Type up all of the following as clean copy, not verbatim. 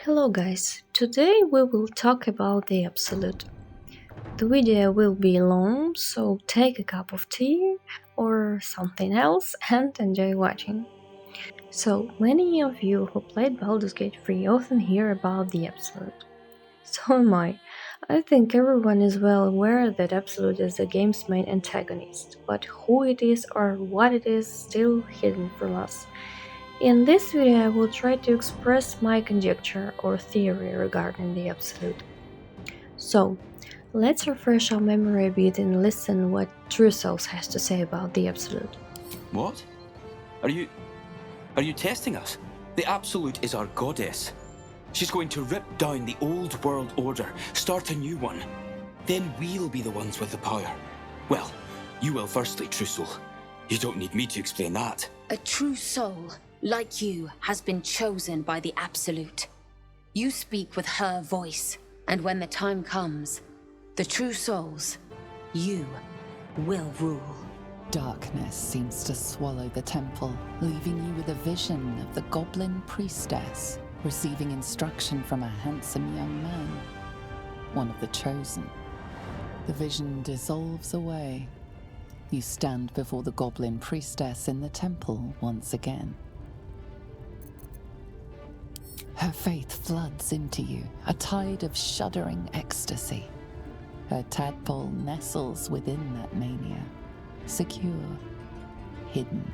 Hello guys, today we will talk about the absolute. The video will be long, so take a cup of tea or something else and enjoy watching. So, many of you who played Baldur's Gate 3 often hear about the absolute. So am I. I think everyone is well aware that absolute is the game's main antagonist, but who it is or what it is still hidden from us. In this video I will try to express my conjecture or theory regarding the absolute. So, let's refresh our memory a bit and listen what True Souls has to say about the absolute. What? Are you testing us? The Absolute is our goddess. She's going to rip down the old world order, start a new one. Then we'll be the ones with the power. Well, you will firstly, True Soul. You don't need me to explain that. A true soul, like you, has been chosen by the Absolute. You speak with her voice, and when the time comes, the true souls, you, will rule. Darkness seems to swallow the temple, leaving you with a vision of the goblin priestess receiving instruction from a handsome young man, one of the chosen. The vision dissolves away. You stand before the goblin priestess in the temple once again. Her faith floods into you, a tide of shuddering ecstasy. Her tadpole nestles within that mania, secure, hidden.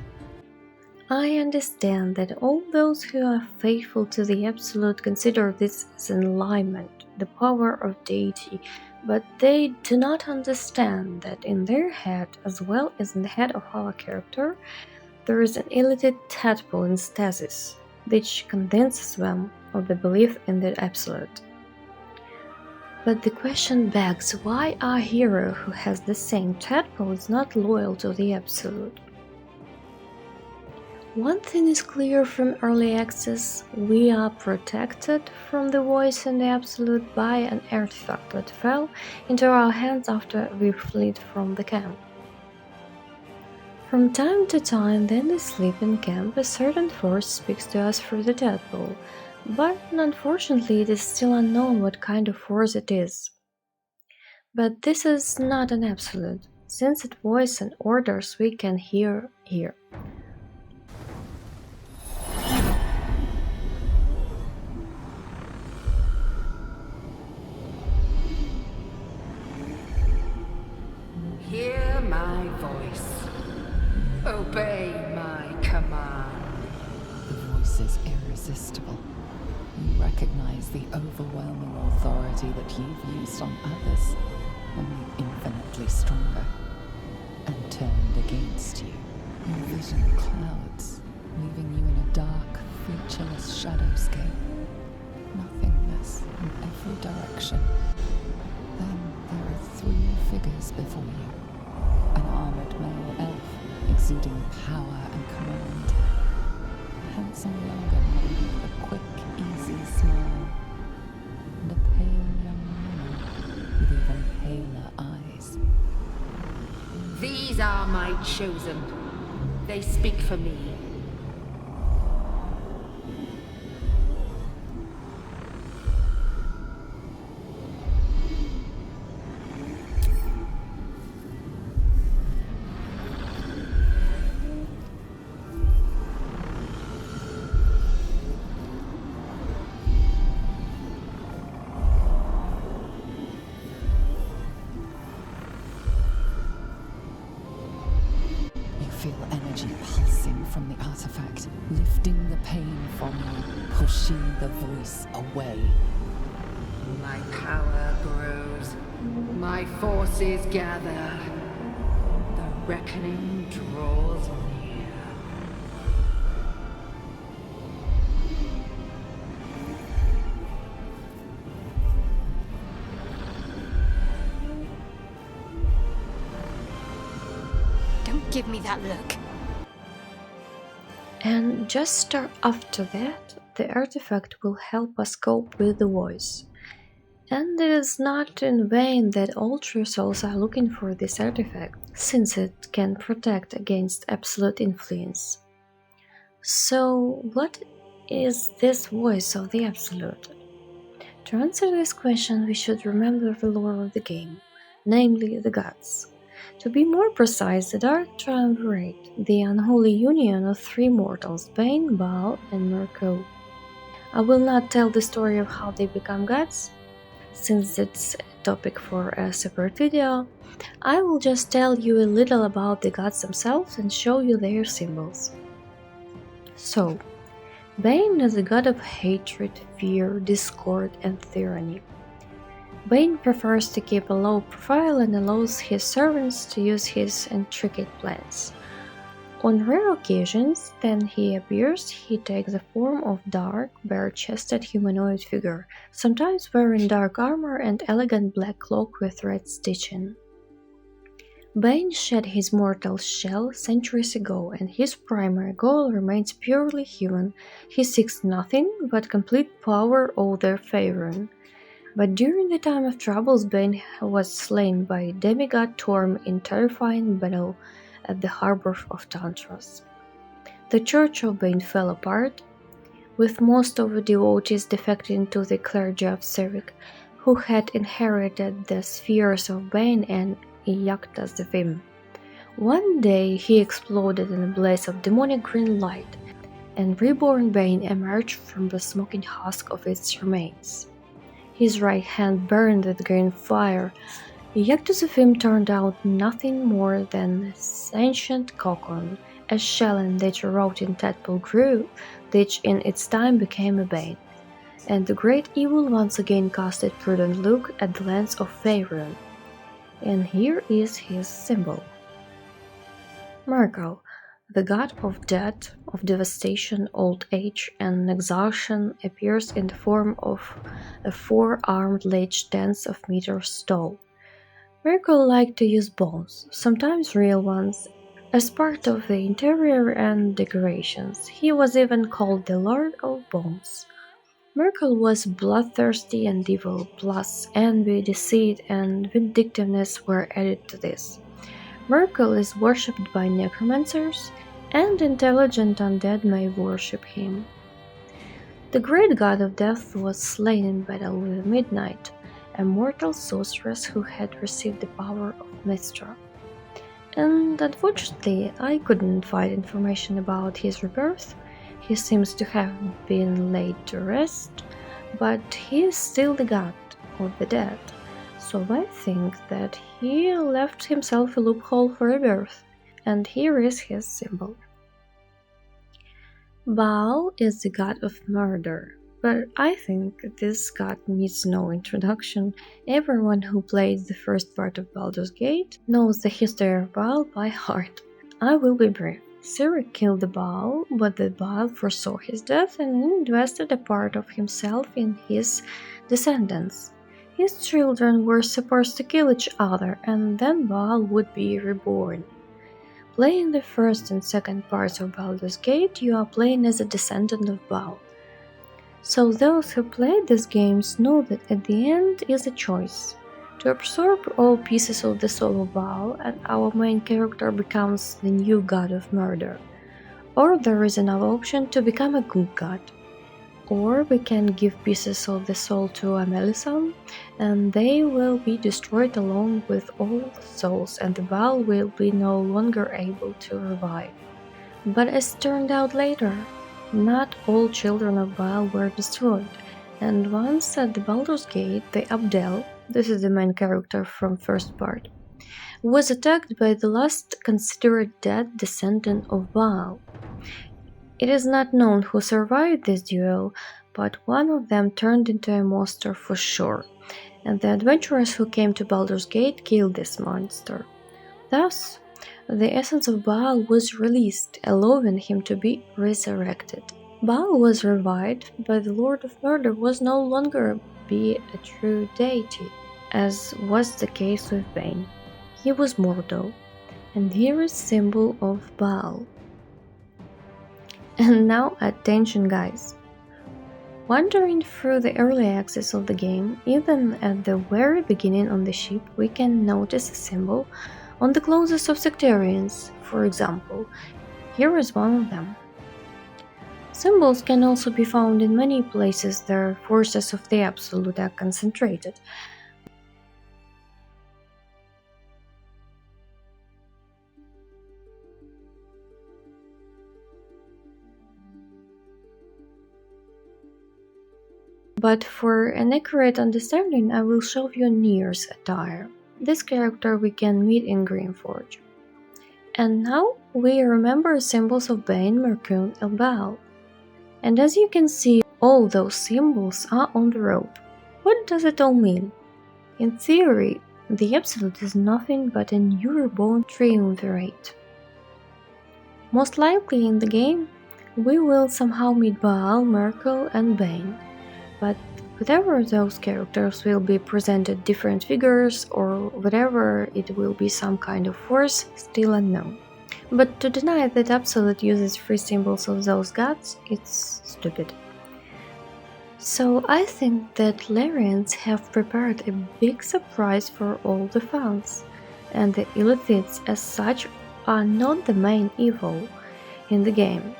I understand that all those who are faithful to the Absolute consider this as enlightenment, the power of deity, but they do not understand that in their head, as well as in the head of our character, there is an elated tadpole in stasis, which convinces them of the belief in the Absolute. But the question begs why our hero who has the same tadpole is not loyal to the Absolute. One thing is clear from early access: we are protected from the voice in the Absolute by an artifact that fell into our hands after we fled from the camp. From time to time, when we sleep in camp, a certain force speaks to us through the tadpole, but unfortunately it is still unknown what kind of force it is. But this is not an absolute, since its voice and orders we can hear here. Hear my voice. Obey my command. The voice is irresistible. You recognize the overwhelming authority that you've used on others, only infinitely stronger, and turned against you. Your vision clouds, leaving you in a dark, featureless shadowscape. Nothingness in every direction. Then there are three figures before you. An armored male elf, exuding power and command. A handsome younger man with a quick, easy smile. And a pale young woman with even paler eyes. These are my chosen. They speak for me. Feel energy pulsing from the artifact, lifting the pain from you, pushing the voice away. My power grows. My forces gather. The reckoning draws near. Don't give me that look. And just after that, the artifact will help us cope with the voice. And it is not in vain that all true souls are looking for this artifact, since it can protect against absolute influence. So, what is this voice of the Absolute? To answer this question, we should remember the lore of the game, namely the gods. To be more precise, the Dark Triumvirate, the unholy union of three mortals, Bane, Baal, and Myrkul. I will not tell the story of how they become gods, since it's a topic for a separate video. I will just tell you a little about the gods themselves and show you their symbols. So, Bane is a god of hatred, fear, discord, and tyranny. Bane prefers to keep a low profile and allows his servants to use his intricate plans. On rare occasions, then he appears, he takes the form of dark, bare-chested humanoid figure, sometimes wearing dark armor and elegant black cloak with red stitching. Bane shed his mortal shell centuries ago, and his primary goal remains purely human. He seeks nothing but complete power over Faerun. But during the time of troubles, Bane was slain by demigod Torm in terrifying battle at the harbor of Tantros. The Church of Bane fell apart, with most of the devotees defecting to the clergy of Civic, who had inherited the spheres of Bane and Iactas the Vim. One day he exploded in a blaze of demonic green light, and reborn Bane emerged from the smoking husk of its remains. His right hand burned with green fire. Iactas the Vim turned out nothing more than a sentient cocoon, a shell in which a rotting tadpole grew, which in its time became a Bane. And the great evil once again cast a prudent look at the lands of Faerun. And here is his symbol. Myrkul, the god of death, of devastation, old age, and exhaustion, appears in the form of a four-armed lich tens of meters tall. Myrkul liked to use bones, sometimes real ones, as part of the interior and decorations. He was even called the Lord of Bones. Myrkul was bloodthirsty and evil, plus envy, deceit, and vindictiveness were added to this. Myrkul is worshipped by necromancers, and intelligent undead may worship him. The great god of death was slain in battle with Midnight, a mortal sorceress who had received the power of Mystra. And unfortunately, I couldn't find information about his rebirth. He seems to have been laid to rest, but he is still the god of the dead, so I think that he left himself a loophole for rebirth, and here is his symbol. Baal is the god of murder, but I think this god needs no introduction. Everyone who played the first part of Baldur's Gate knows the history of Baal by heart. I will be brief. Ciri killed the Baal, but the Baal foresaw his death and invested a part of himself in his descendants. His children were supposed to kill each other, and then Baal would be reborn. Playing the first and second parts of Baldur's Gate, you are playing as a descendant of Baal. So those who played these games know that at the end is a choice. To absorb all pieces of the soul of Baal, and our main character becomes the new god of murder. Or there is another option to become a good god. Or we can give pieces of the soul to Amelisam, and they will be destroyed along with all the souls, and the Baal will be no longer able to revive. But as turned out later, not all children of Baal were destroyed, and once at the Baldur's Gate, the Abdel, this is the main character from first part, was attacked by the last considered dead descendant of Baal. It is not known who survived this duel, but one of them turned into a monster for sure, and the adventurers who came to Baldur's Gate killed this monster. Thus, the essence of Baal was released, allowing him to be resurrected. Baal was revived, but the Lord of Murder was no longer be a true deity, as was the case with Bane. He was mortal, and here is symbol of Baal. And now attention guys. Wandering through the early access of the game, even at the very beginning on the ship, we can notice a symbol on the clothes of sectarians. For example, here is one of them. Symbols can also be found in many places where forces of the Absolute are concentrated. But for an accurate understanding, I will show you Nier's attire. This character we can meet in Greenforge. And now we remember symbols of Bane, Myrkul, and Bhaal. And as you can see, all those symbols are on the rope. What does it all mean? In theory, the Absolute is nothing but a new reborn triumvirate. Most likely in the game, we will somehow meet Bhaal, Myrkul, and Bane. But whatever those characters will be presented different figures or whatever it will be some kind of force, still unknown. But to deny that Absolute uses free symbols of those gods, it's stupid. So I think that Larians have prepared a big surprise for all the fans, and the Illithids as such are not the main evil in the game.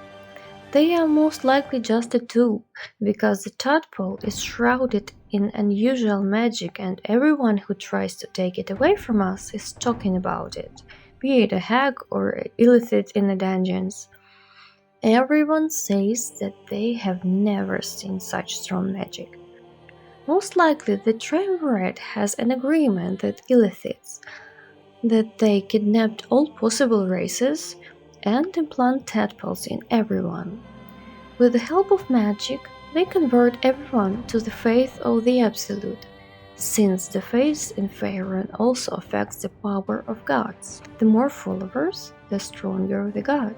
They are most likely just a tool, because the tadpole is shrouded in unusual magic and everyone who tries to take it away from us is talking about it, be it a hag or an illithid in the dungeons. Everyone says that they have never seen such strong magic. Most likely the triumvirate has an agreement with illithids, that they kidnapped all possible races and implant tadpoles in everyone. With the help of magic, they convert everyone to the faith of the Absolute, since the faith in Faerun also affects the power of gods. The more followers, the stronger the god.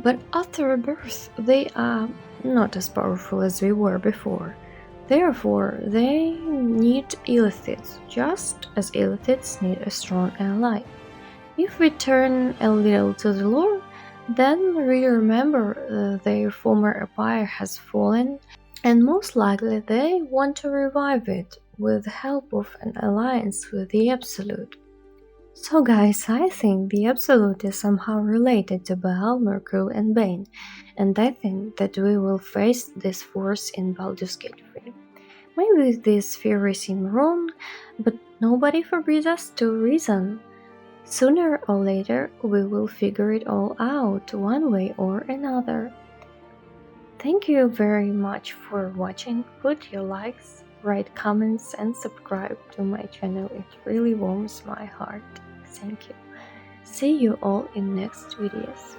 But after rebirth, they are not as powerful as they were before. Therefore, they need illithids, just as illithids need a strong ally. If we turn a little to the lore, then we remember their former empire has fallen, and most likely they want to revive it with the help of an alliance with the Absolute. So guys, I think the Absolute is somehow related to Bhaal, Myrkul, and Bane, and I think that we will face this force in Baldur's Gate 3. Maybe these theories seem wrong, but nobody forbids us to reason. Sooner or later, we will figure it all out one way or another. Thank you very much for watching. Put your likes, write comments, and subscribe to my channel. It really warms my heart. Thank you. See you all in next videos.